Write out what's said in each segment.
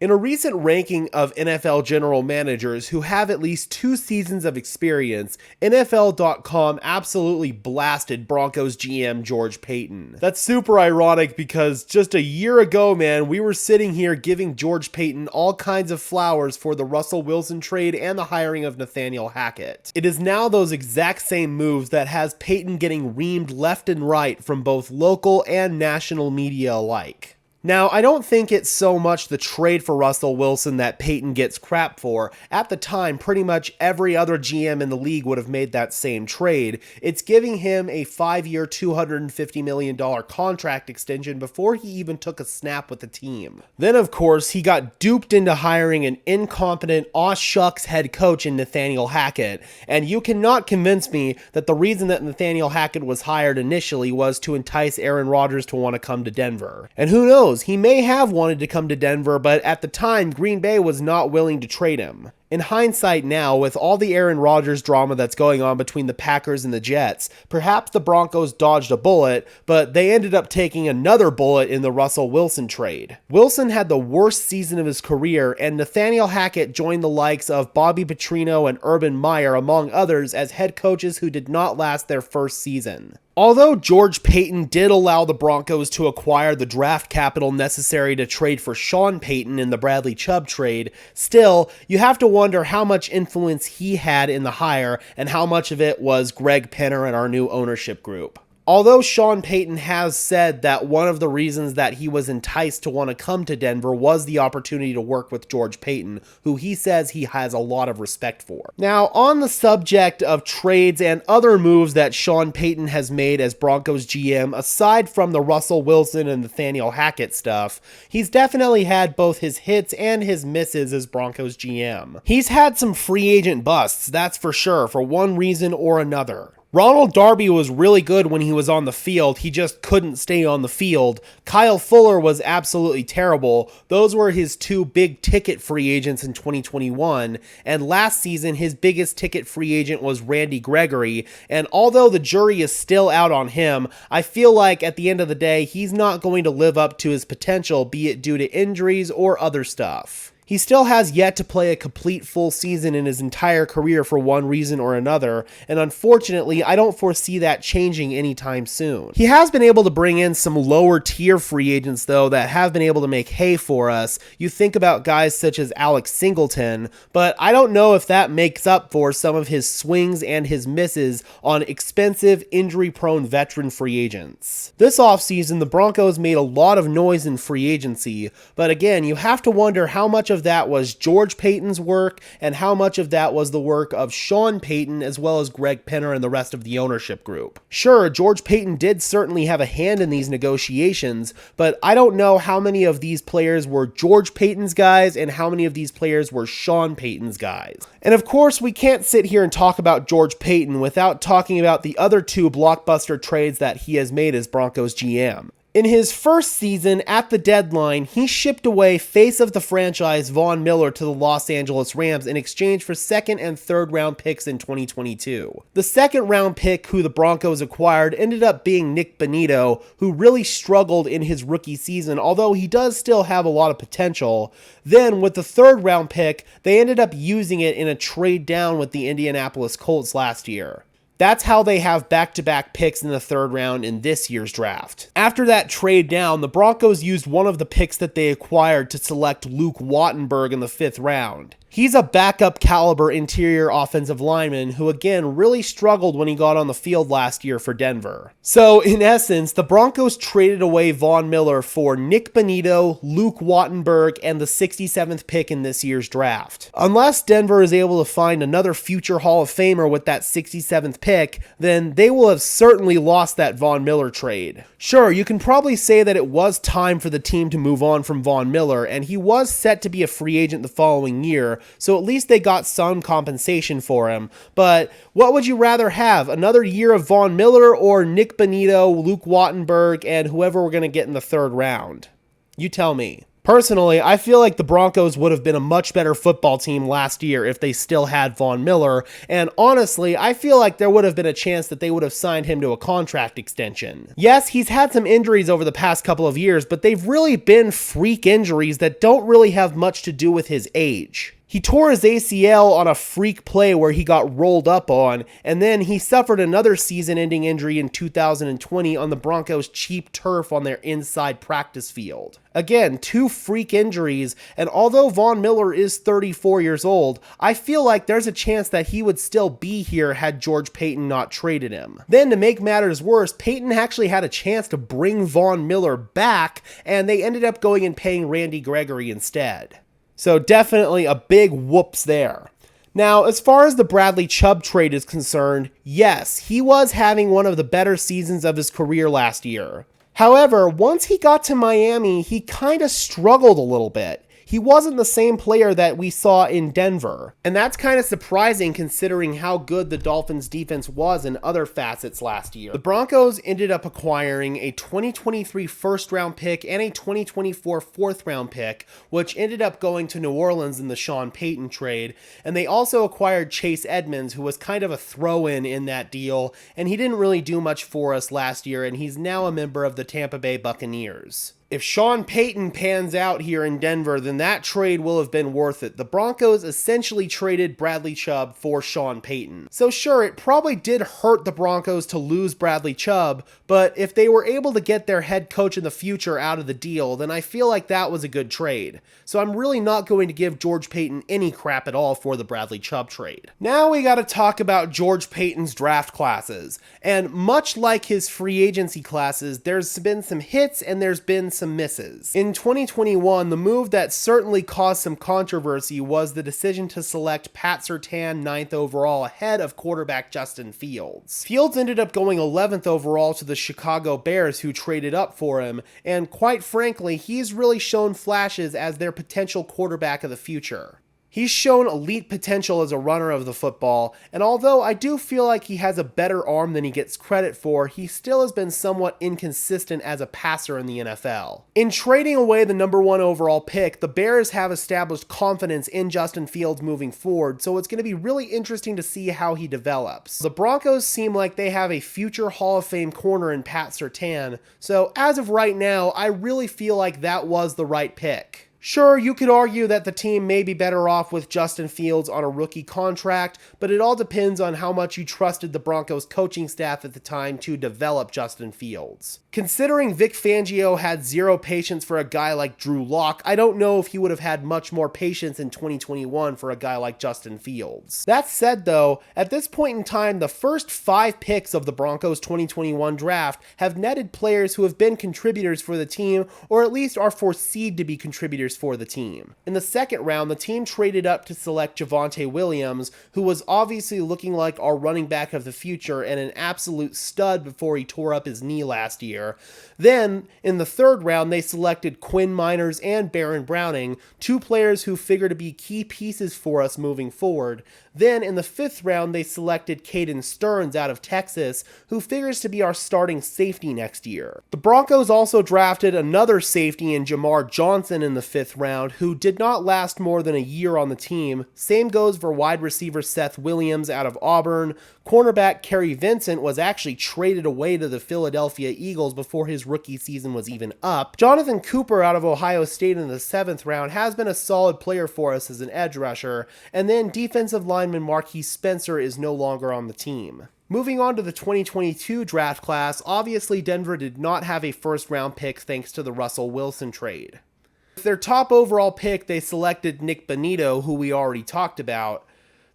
In a recent ranking of NFL general managers who have at least 2 seasons of experience, NFL.com absolutely blasted Broncos GM George Paton. That's super ironic because just a year ago, man, we were sitting here giving George Paton all kinds of flowers for the Russell Wilson trade and the hiring of Nathaniel Hackett. It is now those exact same moves that has Paton getting reamed left and right from both local and national media alike. Now, I don't think it's so much the trade for Russell Wilson that Paton gets crap for. At the time, pretty much every other GM in the league would have made that same trade. It's giving him a 5-year, $250 million contract extension before he even took a snap with the team. Then, of course, he got duped into hiring an incompetent, aw-shucks head coach in Nathaniel Hackett. And you cannot convince me that the reason that Nathaniel Hackett was hired initially was to entice Aaron Rodgers to want to come to Denver. And who knows? He may have wanted to come to Denver, but at the time, Green Bay was not willing to trade him. In hindsight now, with all the Aaron Rodgers drama that's going on between the Packers and the Jets, perhaps the Broncos dodged a bullet, but they ended up taking another bullet in the Russell Wilson trade. Wilson had the worst season of his career, and Nathaniel Hackett joined the likes of Bobby Petrino and Urban Meyer, among others, as head coaches who did not last their first season. Although George Paton did allow the Broncos to acquire the draft capital necessary to trade for Sean Payton in the Bradley Chubb trade, still, you have to wonder how much influence he had in the hire and how much of it was Greg Penner and our new ownership group. Although Sean Payton has said that one of the reasons that he was enticed to want to come to Denver was the opportunity to work with George Paton, who he says he has a lot of respect for. Now, on the subject of trades and other moves that Sean Payton has made as Broncos GM, aside from the Russell Wilson and Nathaniel Hackett stuff, he's definitely had both his hits and his misses as Broncos GM. He's had some free agent busts, that's for sure, for one reason or another. Ronald Darby was really good when he was on the field, he just couldn't stay on the field. Kyle Fuller was absolutely terrible. Those were his 2 big ticket free agents in 2021, and last season his biggest ticket free agent was Randy Gregory, and although the jury is still out on him, I feel like at the end of the day he's not going to live up to his potential, be it due to injuries or other stuff. He still has yet to play a complete full season in his entire career for one reason or another, and unfortunately, I don't foresee that changing anytime soon. He has been able to bring in some lower tier free agents though that have been able to make hay for us. You think about guys such as Alex Singleton, but I don't know if that makes up for some of his swings and his misses on expensive, injury-prone veteran free agents. This offseason, the Broncos made a lot of noise in free agency, but again, you have to wonder how much of that was George Paton's work and how much of that was the work of Sean Payton as well as Greg Penner and the rest of the ownership group. Sure, George Paton did certainly have a hand in these negotiations, but I don't know how many of these players were George Paton's guys and how many of these players were Sean Payton's guys. And of course, we can't sit here and talk about George Paton without talking about the other 2 blockbuster trades that he has made as Broncos GM. In his first season, at the deadline, he shipped away face of the franchise Von Miller to the Los Angeles Rams in exchange for second and third round picks in 2022. The second round pick who the Broncos acquired ended up being Nick Bonitto, who really struggled in his rookie season, although he does still have a lot of potential. Then, with the third round pick, they ended up using it in a trade down with the Indianapolis Colts last year. That's how they have back-to-back picks in the third round in this year's draft. After that trade down, the Broncos used one of the picks that they acquired to select Luke Wattenberg in the 5th round. He's a backup caliber interior offensive lineman who again really struggled when he got on the field last year for Denver. So in essence, the Broncos traded away Von Miller for Nick Bonitto, Luke Wattenberg, and the 67th pick in this year's draft. Unless Denver is able to find another future Hall of Famer with that 67th pick, then they will have certainly lost that Von Miller trade. Sure, you can probably say that it was time for the team to move on from Von Miller, and he was set to be a free agent the following year, so at least they got some compensation for him. But what would you rather have, another year of Von Miller or Nick Bonitto, Luke Wattenberg, and whoever we're going to get in the third round? You tell me. Personally, I feel like the Broncos would have been a much better football team last year if they still had Von Miller, and honestly, I feel like there would have been a chance that they would have signed him to a contract extension. Yes, he's had some injuries over the past couple of years, but they've really been freak injuries that don't really have much to do with his age. He tore his ACL on a freak play where he got rolled up on, and then he suffered another season-ending injury in 2020 on the Broncos' cheap turf on their inside practice field. Again, two freak injuries, and although Von Miller is 34 years old, I feel like there's a chance that he would still be here had George Paton not traded him. Then, to make matters worse, Paton actually had a chance to bring Von Miller back, and they ended up going and paying Randy Gregory instead. So definitely a big whoops there. Now, as far as the Bradley Chubb trade is concerned, yes, he was having one of the better seasons of his career last year. However, once he got to Miami, he kind of struggled a little bit. He wasn't the same player that we saw in Denver. And that's kind of surprising considering how good the Dolphins defense was in other facets last year. The Broncos ended up acquiring a 2023 first round pick and a 2024 fourth round pick, which ended up going to New Orleans in the Sean Payton trade. And they also acquired Chase Edmonds, who was kind of a throw-in in that deal, and he didn't really do much for us last year, and he's now a member of the Tampa Bay Buccaneers. If Sean Payton pans out here in Denver, then that trade will have been worth it. The Broncos essentially traded Bradley Chubb for Sean Payton. So sure, it probably did hurt the Broncos to lose Bradley Chubb, but if they were able to get their head coach in the future out of the deal, then I feel like that was a good trade. So I'm really not going to give George Paton any crap at all for the Bradley Chubb trade. Now we gotta talk about George Paton's draft classes. And much like his free agency classes, there's been some hits and there's been some misses. In 2021, the move that certainly caused some controversy was the decision to select Pat Surtain 9th overall ahead of quarterback Justin Fields. Fields ended up going 11th overall to the Chicago Bears, who traded up for him, and quite frankly, he's really shown flashes as their potential quarterback of the future. He's shown elite potential as a runner of the football, and although I do feel like he has a better arm than he gets credit for, he still has been somewhat inconsistent as a passer in the NFL. In trading away the number 1 overall pick, the Bears have established confidence in Justin Fields moving forward, so it's going to be really interesting to see how he develops. The Broncos seem like they have a future Hall of Fame corner in Pat Surtain, so as of right now, I really feel like that was the right pick. Sure, you could argue that the team may be better off with Justin Fields on a rookie contract, but it all depends on how much you trusted the Broncos coaching staff at the time to develop Justin Fields. Considering Vic Fangio had zero patience for a guy like Drew Lock, I don't know if he would have had much more patience in 2021 for a guy like Justin Fields. That said though, at this point in time, the first 5 picks of the Broncos 2021 draft have netted players who have been contributors for the team, or at least are foreseed to be contributors for the team. In the second round, the team traded up to select Javonte Williams, who was obviously looking like our running back of the future and an absolute stud before he tore up his knee last year. Then, in the third round, they selected Quinn Miners and Baron Browning, 2 players who figure to be key pieces for us moving forward. Then, in the 5th round, they selected Caden Stearns out of Texas, who figures to be our starting safety next year. The Broncos also drafted another safety in Jamar Johnson in the 5th round, who did not last more than a year on the team. Same goes for wide receiver Seth Williams out of Auburn. Cornerback Kerry Vincent was actually traded away to the Philadelphia Eagles before his rookie season was even up. Jonathan Cooper out of Ohio State in the 7th round has been a solid player for us as an edge rusher, and then defensive lineman Marquise Spencer is no longer on the team. Moving on to the 2022 draft class, obviously Denver did not have a first round pick thanks to the Russell Wilson trade. With their top overall pick, they selected Nick Bonito, who we already talked about.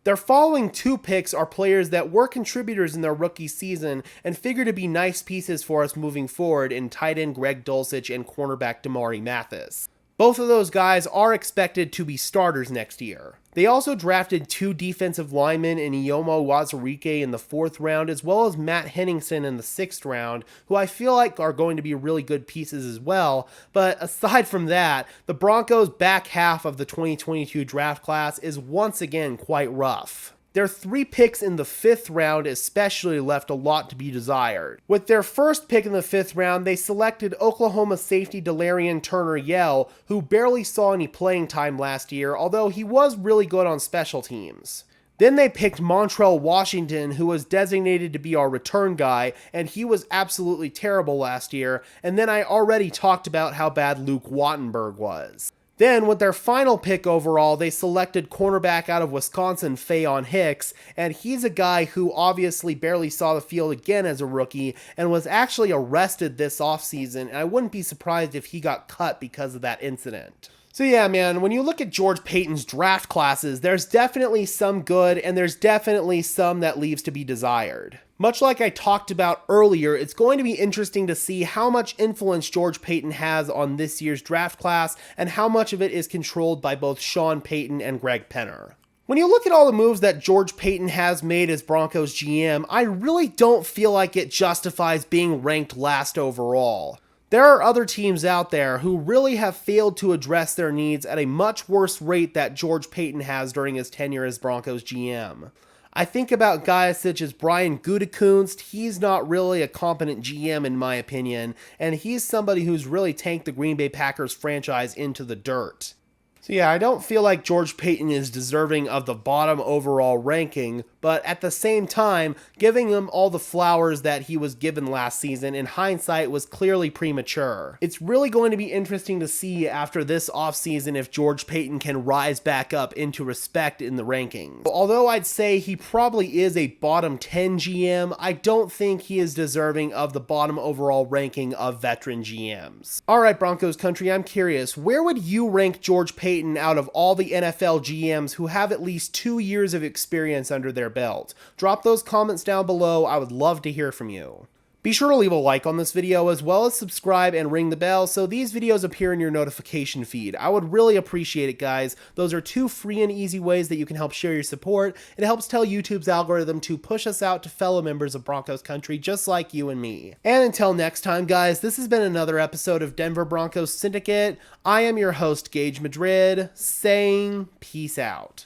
Their following 2 picks are players that were contributors in their rookie season and figure to be nice pieces for us moving forward in tight end Greg Dulcich and cornerback Damari Mathis. Both of those guys are expected to be starters next year. They also drafted 2 defensive linemen in Iyomo Wazirike in the 4th round, as well as Matt Henningsen in the 6th round, who I feel like are going to be really good pieces as well. But aside from that, the Broncos' back half of the 2022 draft class is once again quite rough. Their 3 picks in the 5th round especially left a lot to be desired. With their first pick in the 5th round, they selected Oklahoma safety Delarian Turner-Yell, who barely saw any playing time last year, although he was really good on special teams. Then they picked Montrell Washington, who was designated to be our return guy, and he was absolutely terrible last year, and then I already talked about how bad Luke Wattenberg was. Then, with their final pick overall, they selected cornerback out of Wisconsin, Faion Hicks, and he's a guy who obviously barely saw the field again as a rookie, and was actually arrested this offseason, and I wouldn't be surprised if he got cut because of that incident. So yeah, man, when you look at George Paton's draft classes, there's definitely some good, and there's definitely some that leaves to be desired. Much like I talked about earlier, it's going to be interesting to see how much influence George Paton has on this year's draft class, and how much of it is controlled by both Sean Payton and Greg Penner. When you look at all the moves that George Paton has made as Broncos GM, I really don't feel like it justifies being ranked last overall. There are other teams out there who really have failed to address their needs at a much worse rate that George Paton has during his tenure as Broncos GM. I think about guys such as Brian Gutekunst. He's not really a competent GM in my opinion, and he's somebody who's really tanked the Green Bay Packers franchise into the dirt. So yeah, I don't feel like George Paton is deserving of the bottom overall ranking, but at the same time, giving him all the flowers that he was given last season in hindsight was clearly premature. It's really going to be interesting to see after this offseason if George Paton can rise back up into respect in the rankings. Although I'd say he probably is a bottom 10 GM, I don't think he is deserving of the bottom overall ranking of veteran GMs. Alright Broncos country, I'm curious, where would you rank George Paton out of all the NFL GMs who have at least 2 years of experience under their belt? Drop those comments down below, I would love to hear from you. Be sure to leave a like on this video as well as subscribe and ring the bell so these videos appear in your notification feed. I would really appreciate it, guys. Those are 2 free and easy ways that you can help share your support. It helps tell YouTube's algorithm to push us out to fellow members of Broncos country just like you and me. And until next time, guys, this has been another episode of Denver Broncos Syndicate. I am your host, Gage Madrid, saying peace out.